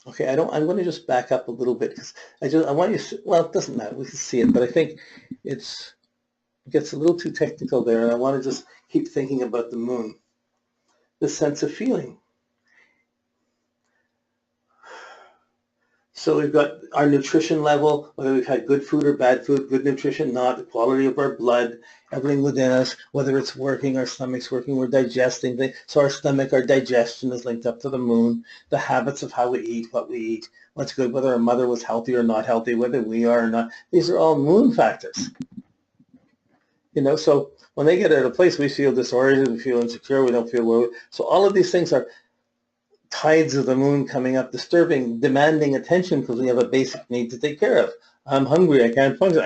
Okay, I'm going to just back up a little bit because I want you to, well, it doesn't matter. We can see it, but I think it gets a little too technical there, and I want to just keep thinking about the moon, the sense of feeling. So we've got our nutrition level, whether we've had good food or bad food, good nutrition, not, the quality of our blood, everything within us, whether it's working, our stomach's working, we're digesting things. So our stomach, our digestion is linked up to the moon, the habits of how we eat, what we eat, what's good, whether our mother was healthy or not healthy, whether we are or not. These are all moon factors. So when they get out of place, we feel disoriented, we feel insecure, we don't feel well. So all of these things are tides of the moon coming up, disturbing, demanding attention because we have a basic need to take care of. I'm hungry. I can't function.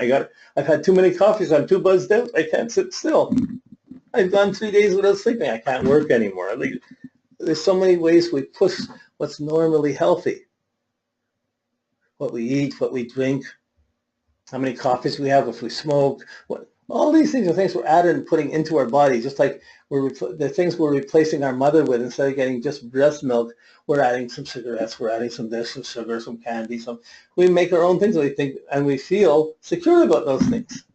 I've had too many coffees. I'm too buzzed out. I can't sit still. I've gone 3 days without sleeping. I can't work anymore. There's so many ways we push what's normally healthy. What we eat, what we drink, how many coffees we have, if we smoke. All these things are things we're adding and putting into our body, just like the things we're replacing our mother with. Instead of getting just breast milk, we're adding some cigarettes, we're adding some this, some sugar, some candy. We make our own things, and we think and we feel secure about those things.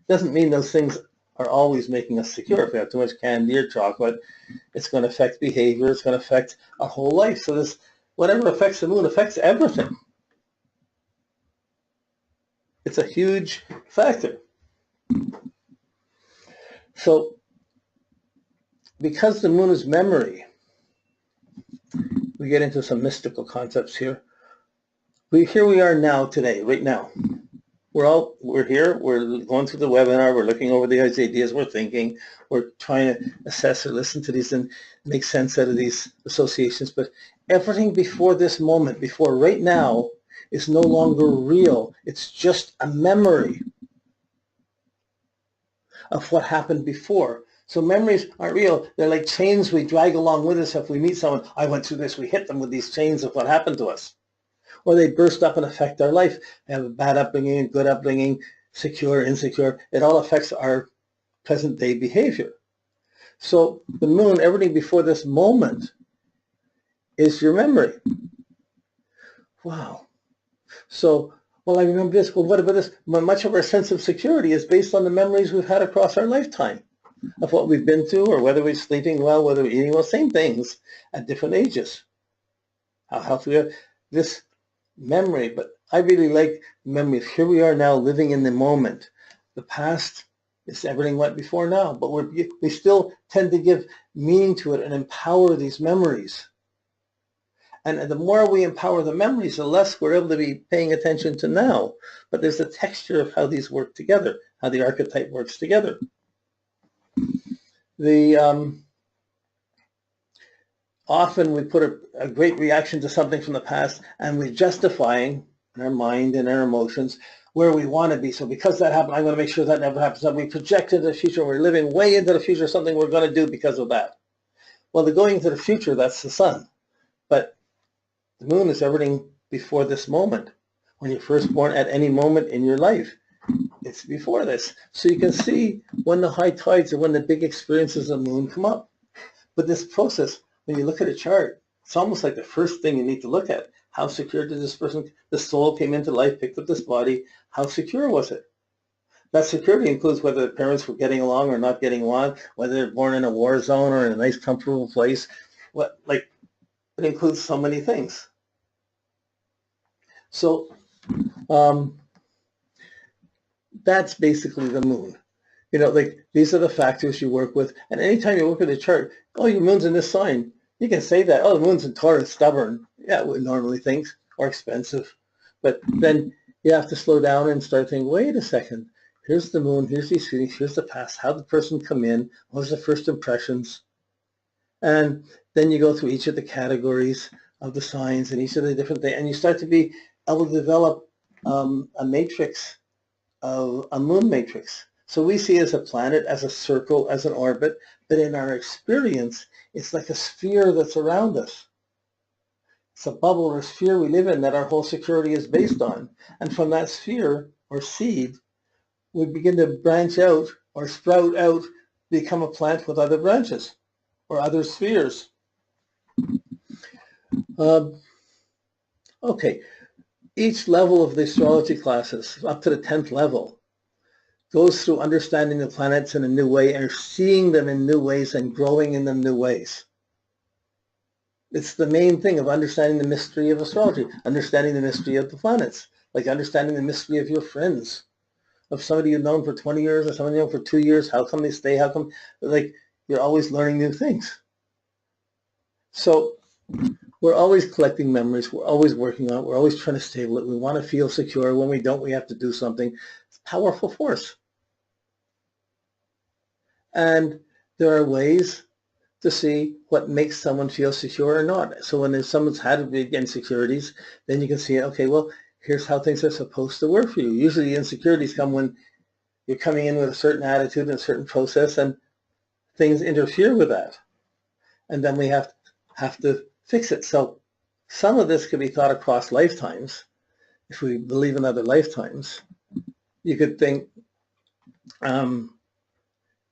Doesn't mean those things are always making us secure. If we have too much candy or chocolate, it's going to affect behavior. It's going to affect our whole life. So this, whatever affects the moon affects everything. It's a huge factor. So because the moon is memory, we get into some mystical concepts here. Here we are now today, right now. We're here, we're going through the webinar, we're looking over these ideas, we're thinking, we're trying to assess or listen to these and make sense out of these associations. But everything before this moment, before right now, is no longer real. It's just a memory of what happened before. So memories aren't real. They're like chains we drag along with us. If we meet someone, I went through this, we hit them with these chains of what happened to us. Or they burst up and affect our life. They have a bad upbringing, good upbringing, secure, insecure. It all affects our present day behavior. So the moon, everything before this moment is your memory. Wow. So, well, I remember this. Well, what about this? Much of our sense of security is based on the memories we've had across our lifetime of what we've been through, or whether we're sleeping well, whether we're eating well, same things at different ages. How healthy we are. This memory, but I really like memory. Here we are now living in the moment. The past is everything went before now, but we still tend to give meaning to it and empower these memories. And the more we empower the memories, the less we're able to be paying attention to now. But there's a texture of how these work together, how the archetype works together. Often we put a great reaction to something from the past, and we're justifying in our mind and our emotions where we want to be. So because that happened, I'm going to make sure that never happens. And we project into the future. We're living way into the future, something we're going to do because of that. Well, the going into the future, that's the sun. But the moon is everything before this moment. When you're first born, at any moment in your life, it's before this. So you can see when the high tides or when the big experiences of the moon come up. But this process, when you look at a chart, it's almost like the first thing you need to look at. How secure did this person, the soul came into life, picked up this body, how secure was it? That security includes whether the parents were getting along or not getting along, whether they're born in a war zone or in a nice, comfortable place. It includes so many things. So that's basically the moon. These are the factors you work with. And anytime you look at a chart, oh, your moon's in this sign, you can say that, oh, the moon's in Taurus, stubborn. Yeah, we normally think, or expensive. But then you have to slow down and start thinking, wait a second, here's the moon, here's these feelings, here's the past, how did the person come in, what was the first impressions? And then you go through each of the categories of the signs and each of the different things, and you start to be able to develop a matrix, a moon matrix. So we see as a planet, as a circle, as an orbit, but in our experience, it's like a sphere that's around us. It's a bubble or sphere we live in that our whole security is based on. And from that sphere or seed, we begin to branch out or sprout out, become a plant with other branches or other spheres. Okay, each level of the astrology classes, up to the 10th level, goes through understanding the planets in a new way and seeing them in new ways and growing in them new ways. It's the main thing of understanding the mystery of astrology, understanding the mystery of the planets, like understanding the mystery of your friends, of somebody you've known for 20 years or somebody you've known for 2 years. How come they stay? How come, like, you're always learning new things. So we're always collecting memories. We're always working on it. We're always trying to stable it. We want to feel secure. When we don't, we have to do something. It's a powerful force. And there are ways to see what makes someone feel secure or not. So when someone's had big insecurities, then you can see, okay, well, here's how things are supposed to work for you. Usually the insecurities come when you're coming in with a certain attitude and a certain process, and things interfere with that. And then we have to fix it. So some of this could be thought across lifetimes. If we believe in other lifetimes, you could think,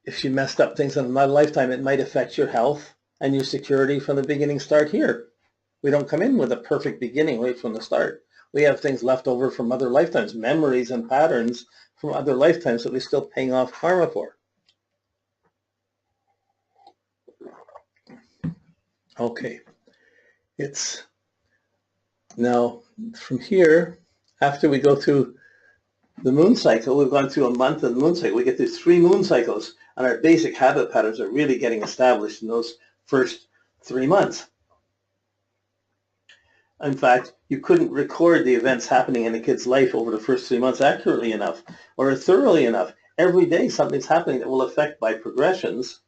if you messed up things in another lifetime, it might affect your health and your security from the beginning start here. We don't come in with a perfect beginning right from the start. We have things left over from other lifetimes, memories and patterns from other lifetimes that we're still paying off karma for. Okay, it's now from here, after we go through the moon cycle, we've gone through a month of the moon cycle, we get through 3 moon cycles, and our basic habit patterns are really getting established in those first 3 months. In fact, you couldn't record the events happening in a kid's life over the first 3 months accurately enough or thoroughly enough. Every day something's happening that will affect by progressions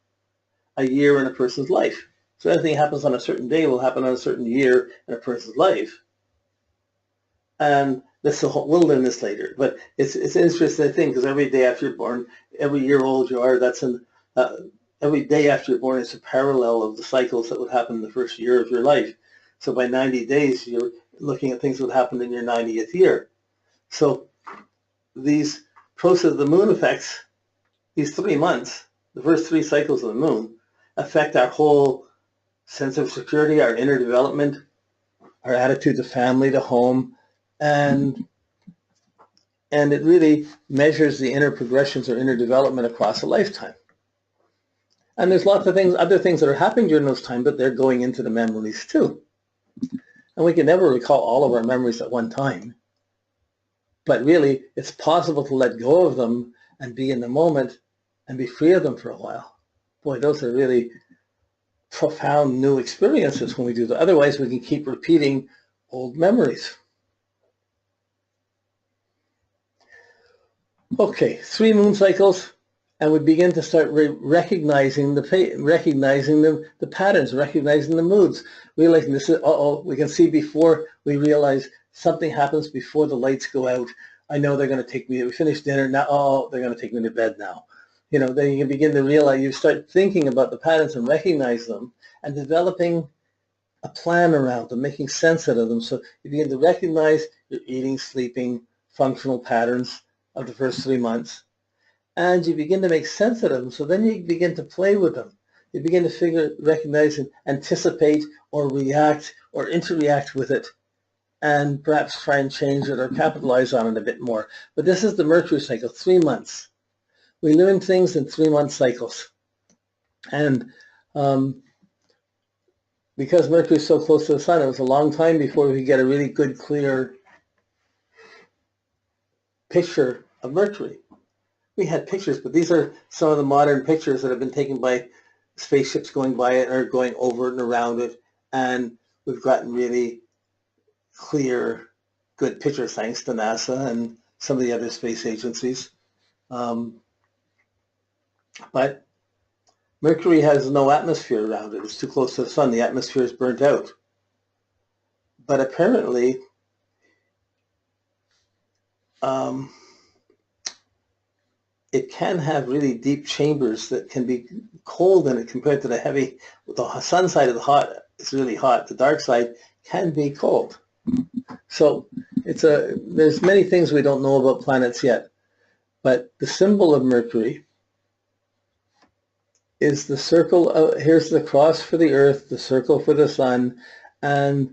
a year in a person's life. So anything happens on a certain day will happen on a certain year in a person's life. And we'll learn this later. But it's an interesting thing, because every day after you're born, every year old you are, every day after you're born is a parallel of the cycles that would happen in the first year of your life. So by 90 days, you're looking at things that would happen in your 90th year. So these process of the moon effects, these 3 months, the first 3 cycles of the moon, affect our whole sense of security, our inner development, our attitude to family, to home, and it really measures the inner progressions or inner development across a lifetime. And there's lots of things, other things that are happening during those times, but they're going into the memories too. And we can never recall all of our memories at one time. But really, it's possible to let go of them and be in the moment and be free of them for a while. Boy, those are really profound new experiences when we do that. Otherwise, we can keep repeating old memories. Okay, 3 moon cycles, and we begin to start recognizing the patterns, recognizing the moods, realizing this is, we can see before we realize something happens before the lights go out. I know they're going to take me, we finish dinner, now, they're going to take me to bed now. You know, then you can begin to realize, you start thinking about the patterns and recognize them and developing a plan around them, making sense out of them. So you begin to recognize your eating, sleeping, functional patterns of the first 3 months, and you begin to make sense of them. So then you begin to play with them. You begin to recognize and anticipate or react or interact with it, and perhaps try and change it or capitalize on it a bit more. But this is the Mercury cycle, 3 months. We learn things in 3-month cycles. And because Mercury is so close to the sun, it was a long time before we could get a really good, clear picture of Mercury. We had pictures, but these are some of the modern pictures that have been taken by spaceships going by it or going over it and around it, and we've gotten really clear, good pictures thanks to NASA and some of the other space agencies. But Mercury has no atmosphere around it. It's too close to the sun. The atmosphere is burnt out. But apparently, it can have really deep chambers that can be cold in it compared to the sun side of the hot. It's really hot. The dark side can be cold. So there's many things we don't know about planets yet. But the symbol of Mercury is the circle. Here's the cross for the Earth, the circle for the sun, and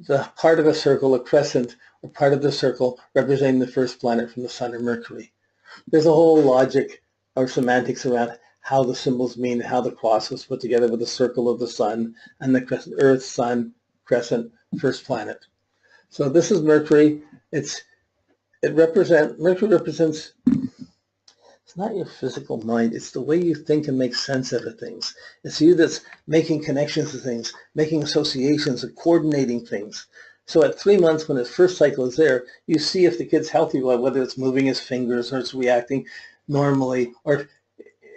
the part of a circle, a crescent, or part of the circle representing the first planet from the sun or Mercury. There's a whole logic or semantics around how the symbols mean, how the cross was put together with the circle of the sun and the crescent, Earth, sun, crescent, first planet. So this is Mercury. Mercury represents, it's not your physical mind, it's the way you think and make sense out of things. It's you that's making connections to things, making associations and coordinating things. So at 3 months, when his first cycle is there, you see if the kid's healthy, whether it's moving his fingers or it's reacting normally, or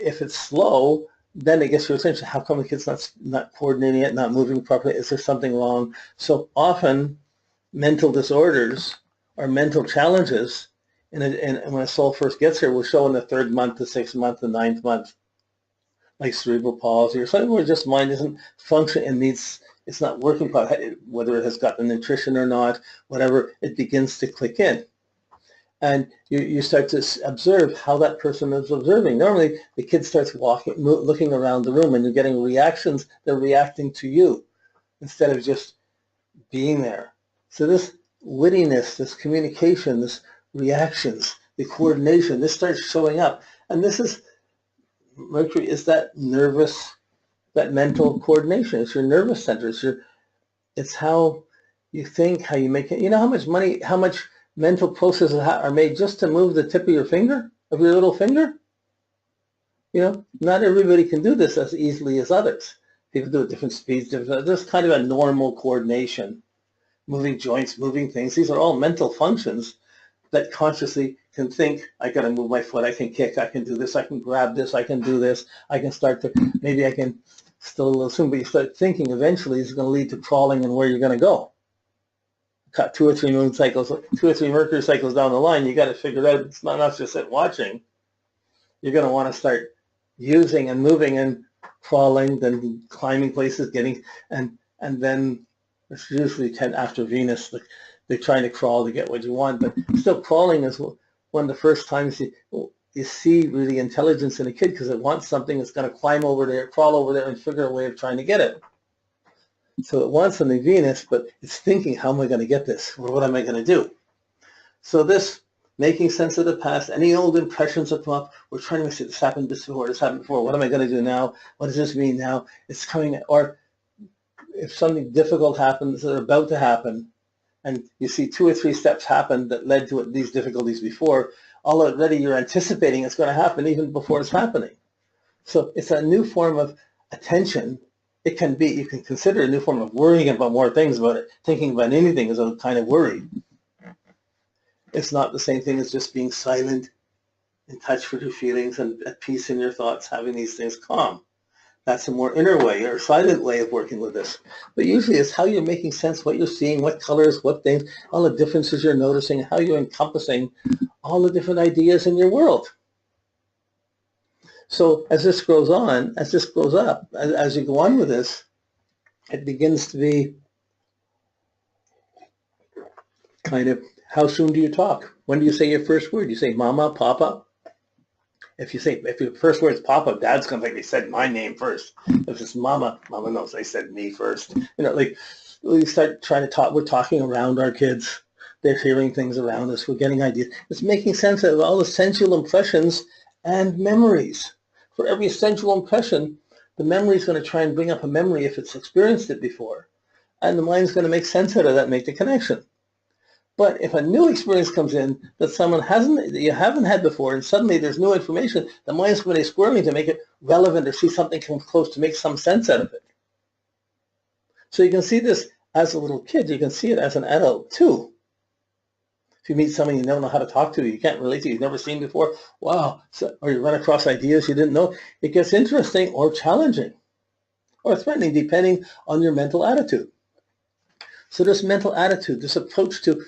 if it's slow, then it gets your attention. How come the kid's not coordinating it, not moving properly? Is there something wrong? So often mental disorders or mental challenges, and when a soul first gets here, will show in the 3rd month, the 6th month, the 9th month, like cerebral palsy or something where just mind isn't functioning and it's not working properly, whether it has got the nutrition or not, whatever, it begins to click in. And you start to observe how that person is observing. Normally, the kid starts walking, looking around the room, and you're getting reactions. They're reacting to you instead of just being there. So this wittiness, this communication, this reactions, the coordination, this starts showing up. And this is, Mercury is that nervous, that mental coordination. It's your nervous center. It's how you think, how you make it. You know how much money, how much mental processes are made just to move the tip of your finger, of your little finger? You know, not everybody can do this as easily as others. People do it at different speeds. There's kind of a normal coordination, moving joints, moving things. These are all mental functions that consciously can think, I got to move my foot, I can kick, I can do this, I can grab this, I can do this, I can start to, maybe I can, still a little soon, but you start thinking eventually it's going to lead to crawling and where you're going to go. Cut 2 or 3 moon cycles, 2 or 3 Mercury cycles down the line, you got to figure out it's not enough to sit watching. You're going to want to start using and moving and crawling, then climbing places, getting, and then it's usually after Venus, they're trying to crawl to get what you want, but still crawling is one of the first times you see really intelligence in a kid, because it wants something, it's going to climb over there, crawl over there, and figure a way of trying to get it. So it wants something Venus, but it's thinking, how am I going to get this? Or what am I going to do? So this making sense of the past, any old impressions that come up, we're trying to make this happened before, this happened before, what am I going to do now? What does this mean now? It's coming, or if something difficult happens or about to happen, and you see 2 or 3 steps happen that led to these difficulties before, already you're anticipating it's going to happen even before it's happening. So it's a new form of attention. It can be, you can consider a new form of worrying about more things about it. Thinking about anything is a kind of worry. It's not the same thing as just being silent, in touch with your feelings and at peace in your thoughts, having these things calm. That's a more inner way or silent way of working with this. But usually it's how you're making sense, what you're seeing, what colors, what things, all the differences you're noticing, how you're encompassing all the different ideas in your world. So as this grows on, as this grows up, as you go on with this, it begins to be kind of, how soon do you talk? When do you say your first word? You say mama, papa? If your first word is papa, dad's going to think they said my name first. If it's mama, mama knows they said me first. You know, like we start trying to talk, we're talking around our kids. They're hearing things around us. We're getting ideas. It's making sense of all the sensual impressions and memories. For every sensual impression, the memory is going to try and bring up a memory if it's experienced it before. And the mind's going to make sense out of that and make the connection. But if a new experience comes in that you haven't had before, and suddenly there's new information, the mind's going to be squirming to make it relevant or see something come close to make some sense out of it. So you can see this as a little kid. You can see it as an adult too. If you meet someone you don't know how to talk to, you can't relate to, you've never seen before, wow, or you run across ideas you didn't know, it gets interesting or challenging or threatening depending on your mental attitude. So this mental attitude, this approach to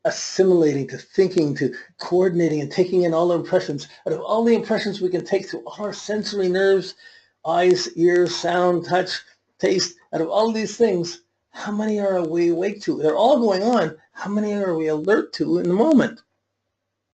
assimilating, to thinking, to coordinating and taking in all the impressions, out of all the impressions we can take through all our sensory nerves, eyes, ears, sound, touch, taste, out of all these things, how many are we awake to? They're all going on. How many are we alert to in the moment?